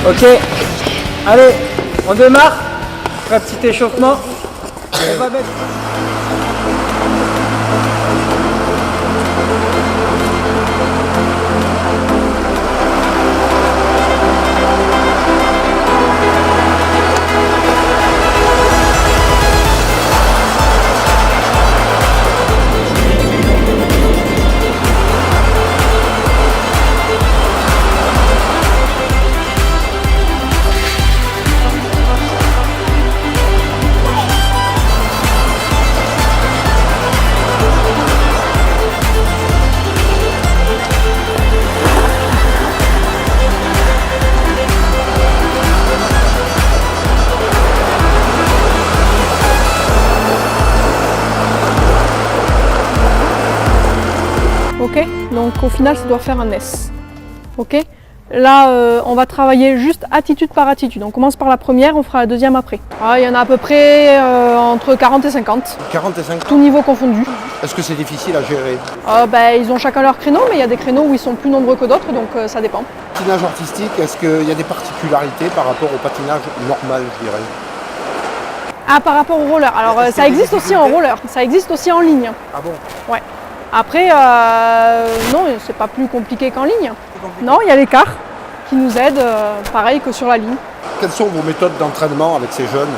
Ok, allez, on démarre. On fera un petit échauffement. On va mettre... Ok, donc au final ça doit faire un S. Ok, là on va travailler juste attitude par attitude. On commence par la première, on fera la deuxième après. Ah, il y en a à peu près entre 40 et 50. 40 et 50. Tout niveau confondu. Est-ce que c'est difficile à gérer? Ils ont chacun leur créneau, mais il y a des créneaux où ils sont plus nombreux que d'autres, donc ça dépend. Patinage artistique, est-ce qu'il y a des particularités par rapport au patinage normal, je dirais? Ah, par rapport au roller. Alors ça existe aussi en roller, ça existe aussi en ligne. Ah bon? Ouais. Après, non, c'est pas plus compliqué qu'en ligne. Non, il y a l'écart qui nous aide, pareil que sur la ligne. Quelles sont vos méthodes d'entraînement avec ces jeunes?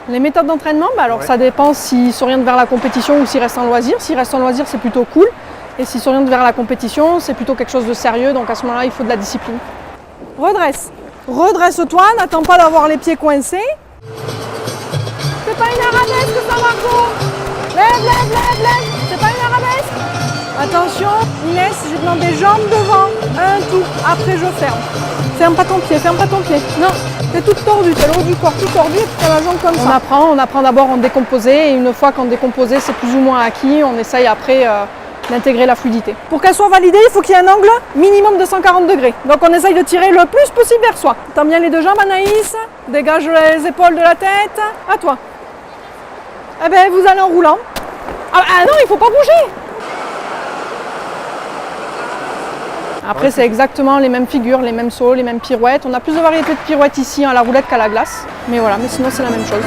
Les méthodes d'entraînement, ça dépend s'ils s'orientent vers la compétition ou s'ils restent en loisir. S'ils restent en loisir, c'est plutôt cool. Et s'ils s'orientent vers la compétition, c'est plutôt quelque chose de sérieux. Donc à ce moment-là, il faut de la discipline. Redresse. Redresse-toi, n'attends pas d'avoir les pieds coincés. C'est pas une arabesque ça, Marco. Lève, lève, lève, lève. C'est pas une arabesque. Attention, Inès, je demande des jambes devant, un tout, après je ferme. Ferme pas ton pied, ferme pas ton pied. Non, t'es toute tordue, t'as le haut du corps tout tordu et puis t'as la jambe comme ça. On apprend d'abord en décomposé et une fois qu'en décomposé c'est plus ou moins acquis, on essaye après d'intégrer la fluidité. Pour qu'elle soit validée, il faut qu'il y ait un angle minimum de 140 degrés. Donc on essaye de tirer le plus possible vers soi. Tends bien les deux jambes Anaïs, dégage les épaules de la tête, à toi. Eh ben vous allez en roulant. Ah non, il faut pas bouger. Après, c'est exactement les mêmes figures, les mêmes sauts, les mêmes pirouettes. On a plus de variétés de pirouettes ici à la roulette qu'à la glace. Mais voilà, mais sinon c'est la même chose.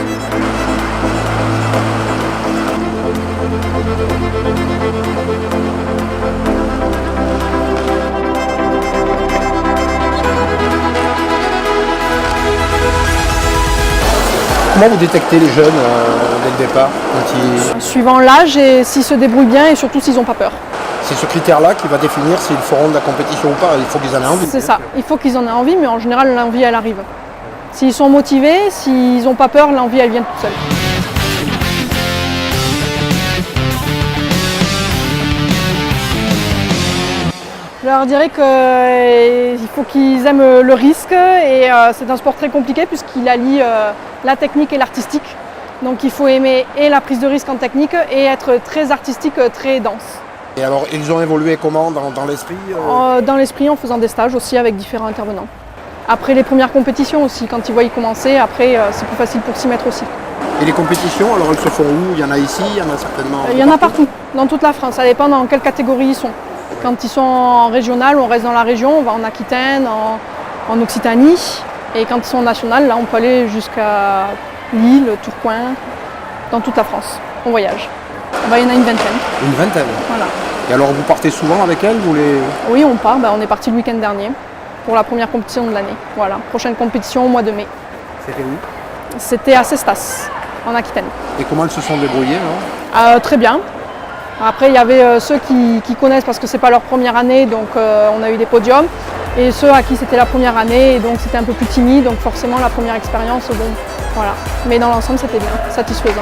Comment vous détectez les jeunes dès le départ quand Suivant l'âge et s'ils se débrouillent bien et surtout s'ils n'ont pas peur. C'est ce critère-là qui va définir s'ils feront de la compétition ou pas. Il faut qu'ils en aient envie. C'est ça, il faut qu'ils en aient envie, mais en général l'envie elle arrive. S'ils sont motivés, s'ils n'ont pas peur, l'envie elle vient toute seule. Je leur dirais qu'il faut qu'ils aiment le risque et c'est un sport très compliqué puisqu'il allie la technique et l'artistique. Donc il faut aimer et la prise de risque en technique et être très artistique, très dense. Et alors, ils ont évolué comment dans l'esprit Dans l'esprit, en faisant des stages aussi avec différents intervenants. Après les premières compétitions aussi, quand ils voient y commencer, après c'est plus facile pour s'y mettre aussi. Et les compétitions, alors elles se font où? Il y en a ici, il y en a certainement... Il y en a partout, dans toute la France, ça dépend dans quelle catégorie ils sont. Quand ils sont en régional, on reste dans la région, on va en Aquitaine, en Occitanie. Et quand ils sont en national, là on peut aller jusqu'à Lille, Tourcoing, dans toute la France, on voyage. Il y en a une vingtaine. Une vingtaine? Voilà. Et alors vous partez souvent avec elles? Oui, on part, on est parti le week-end dernier pour la première compétition de l'année. Voilà, prochaine compétition au mois de mai. C'était où? C'était à Cestas, en Aquitaine. Et comment elles se sont débrouillées Très bien. Après, il y avait ceux qui connaissent parce que c'est pas leur première année, donc on a eu des podiums. Et ceux à qui c'était la première année, et donc c'était un peu plus timide, donc forcément la première expérience, bon, voilà. Mais dans l'ensemble, c'était bien, satisfaisant.